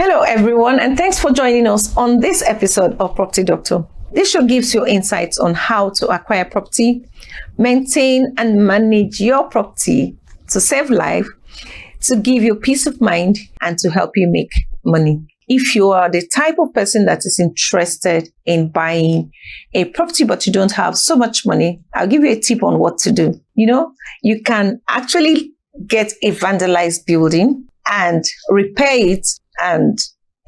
Hello, everyone, and thanks for joining us on this episode of Property Doctor. This show gives you insights on how to acquire property, maintain and manage your property to save life, to give you peace of mind, and to help you make money. If you are the type of person that is interested in buying a property but you don't have so much money, I'll give you a tip on what to do. You can actually get a vandalized building and repair it and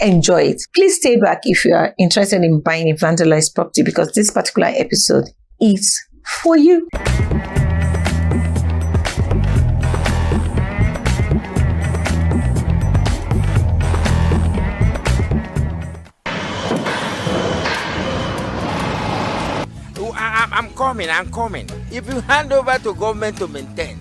enjoy it. Please stay back if you are interested in buying a vandalized property, because this particular episode is for you. I'm coming. If you hand over to government to maintain,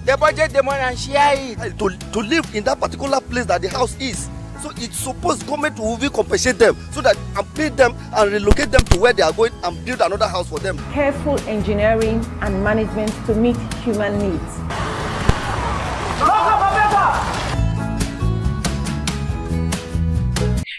they budget the money and share it. To live in that particular place that the house is. So it's supposed government will compensate them so that and pay them and relocate them to where they are going and build another house for them. Careful engineering and management to meet human needs.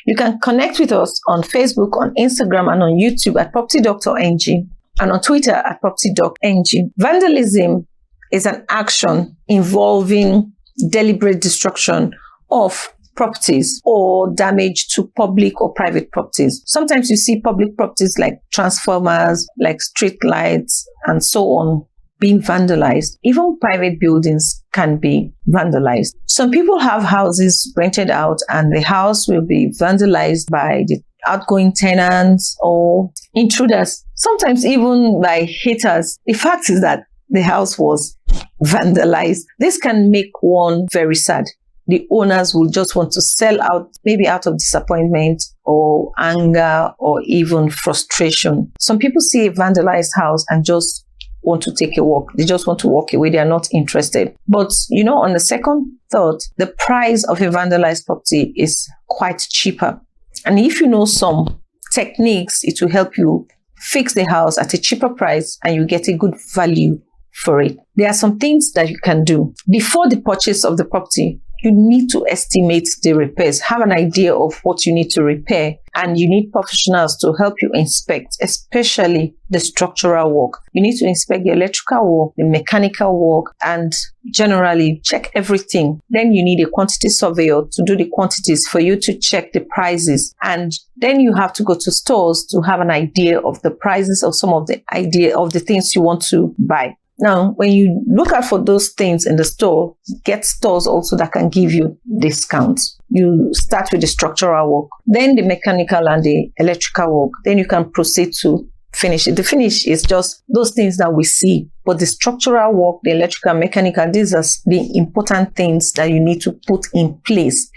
You can connect with us on Facebook, on Instagram, and on YouTube at Property Doctor NG, and on Twitter at Property Doc NG. Vandalism is an action involving deliberate destruction of properties or damage to public or private properties. Sometimes you see public properties like transformers, like street lights, and so on being vandalized. Even private buildings can be vandalized. Some people have houses rented out and the house will be vandalized by the outgoing tenants or intruders, sometimes even by haters. The fact is that the house was vandalized. This can make one very sad. The owners will just want to sell out, maybe out of disappointment or anger or even frustration. Some people see a vandalized house and just want to take a walk. They just want to walk away. They are not interested. But, on the second thought, the price of a vandalized property is quite cheaper. And if you know some techniques, it will help you fix the house at a cheaper price and you get a good value for it. There are some things that you can do. Before the purchase of the property, you need to estimate the repairs, have an idea of what you need to repair, and you need professionals to help you inspect, especially the structural work. You need to inspect the electrical work, the mechanical work, and generally check everything. Then you need a quantity surveyor to do the quantities for you to check the prices. And then you have to go to stores to have an idea of the prices of some of the things you want to buy. Now, when you look out for those things in the store, get stores also that can give you discounts. You start with the structural work, then the mechanical and the electrical work. Then you can proceed to finish it. The finish is just those things that we see. But the structural work, the electrical, mechanical, these are the important things that you need to put in place.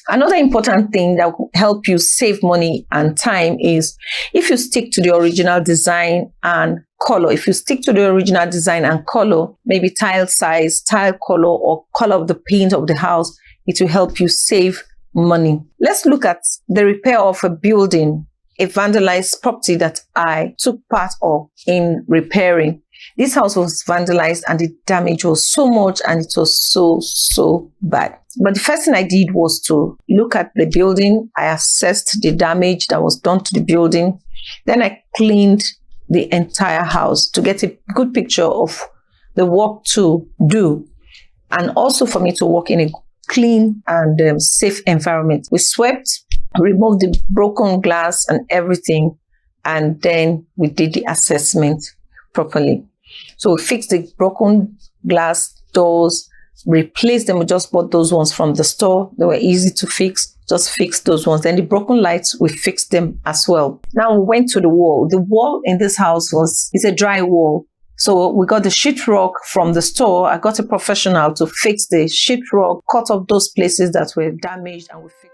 Another important thing that will help you save money and time is if you stick to the original design and color. If you stick to the original design and color, maybe tile size, tile color, or color of the paint of the house, it will help you save money. Let's look at the repair of a building, a vandalized property that I took part of in repairing. This house was vandalized and the damage was so much and it was so bad. But the first thing I did was to look at the building. I assessed the damage that was done to the building. Then I cleaned the entire house to get a good picture of the work to do and also for me to work in a clean and safe environment. We swept, removed the broken glass and everything, and then we did the assessment properly. So we fixed the broken glass doors, replaced them. We just bought those ones from the store. They were easy to fix. Just fixed those ones. Then the broken lights, we fixed them as well. Now we went to the wall. The wall in this house is a dry wall. So we got the sheetrock from the store. I got a professional to fix the sheetrock, cut off those places that were damaged, and we fixed them.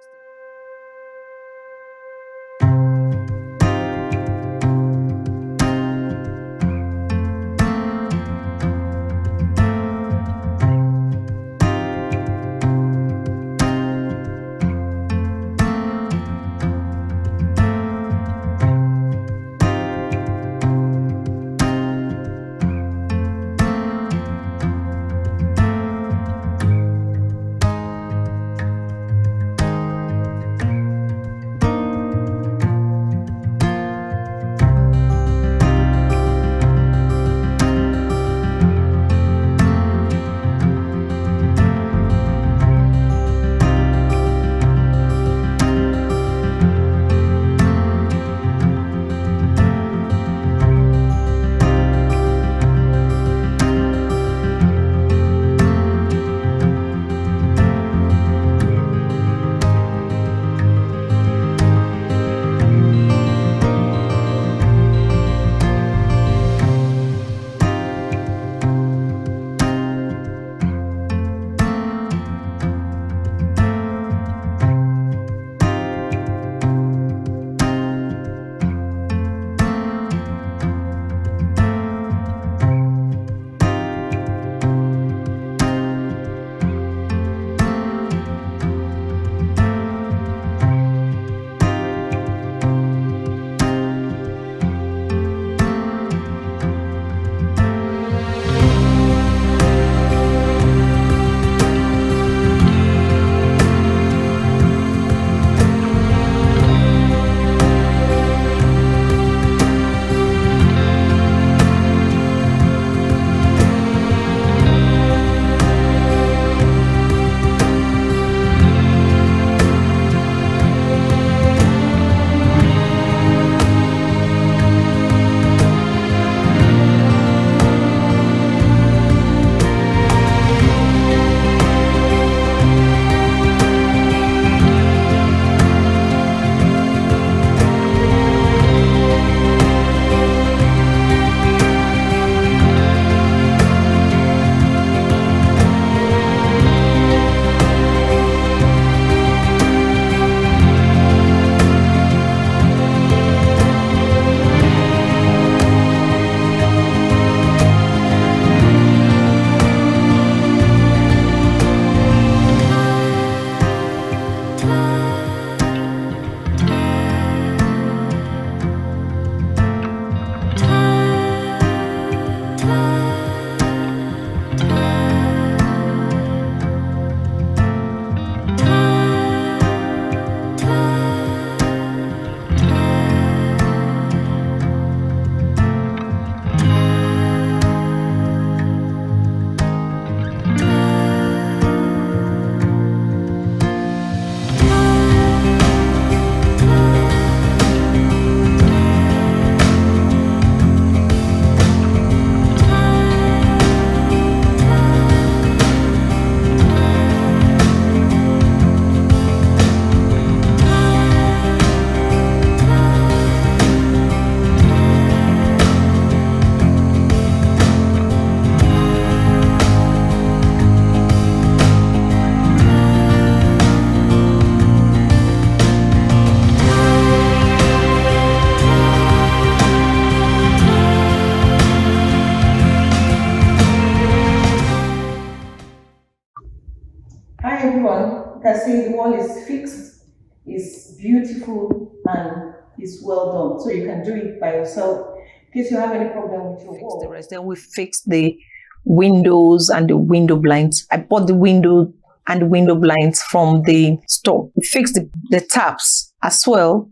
see the wall is fixed, it's beautiful, and it's well done. So you can do it by yourself. In case you have any problem with your wall. The rest. Then we fixed the windows and the window blinds. I bought the window and the window blinds from the store. We fixed the taps as well.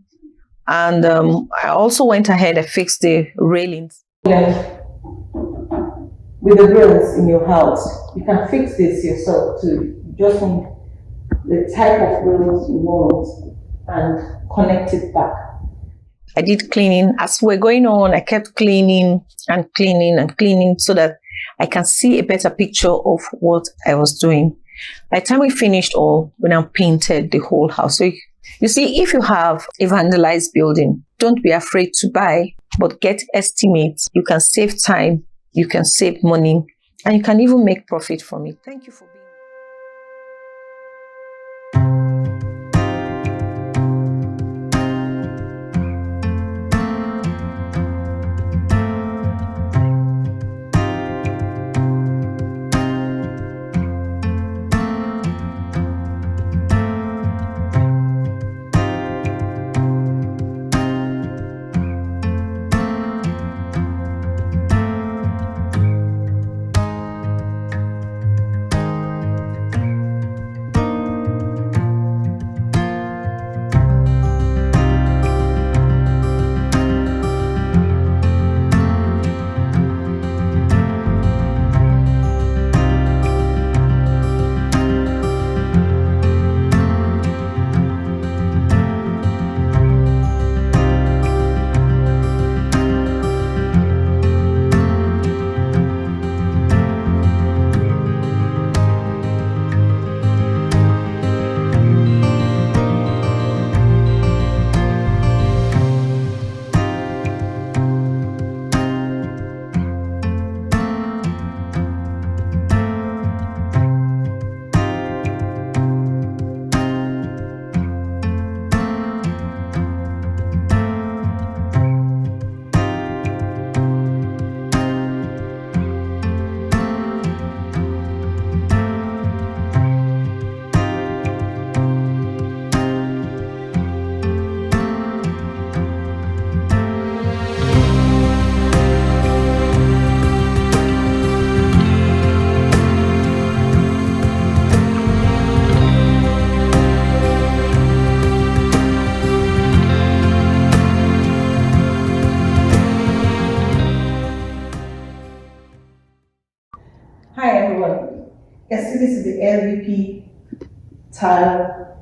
And I also went ahead and fixed the railings. With the grills in your house, you can fix this yourself too. Just from the type of grills you want and connect it back. I did cleaning. As we're going on, I kept cleaning and cleaning and cleaning so that I can see a better picture of what I was doing. By the time we finished all, we now painted the whole house. So you see, if you have a vandalized building, don't be afraid to buy, but get estimates. You can save time, you can save money, and you can even make profit from it. Thank you for being. Hi everyone. Yes, see, this is the LVP tile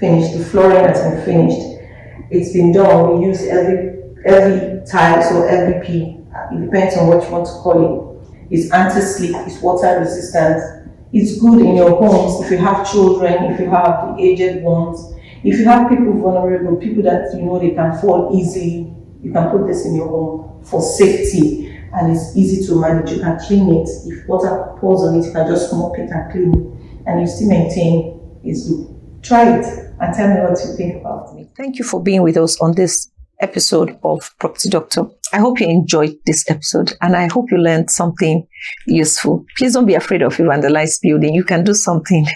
finished. The flooring has been finished. It's been done. We use LV tile, so LVP. It depends on what you want to call it. It's anti-slip. It's water resistant. It's good in your homes if you have children, if you have the aged ones, if you have people vulnerable, people that you know they can fall easily. You can put this in your home for safety. And it's easy to manage. You can clean it. If water pours on it, you can just mop it and clean it. And you still maintain its look. Try it and tell me what you think about it. Thank you for being with us on this episode of Property Doctor. I hope you enjoyed this episode and I hope you learned something useful. Please don't be afraid of a vandalized building. You can do something.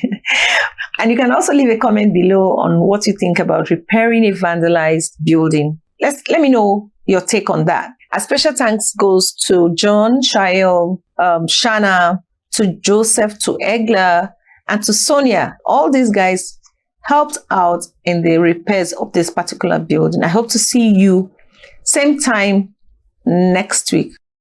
And you can also leave a comment below on what you think about repairing a vandalized building. Let me know your take on that. A special thanks goes to John, Shael, Shana, to Joseph, to Egla, and to Sonia. All these guys helped out in the repairs of this particular building. I hope to see you same time next week.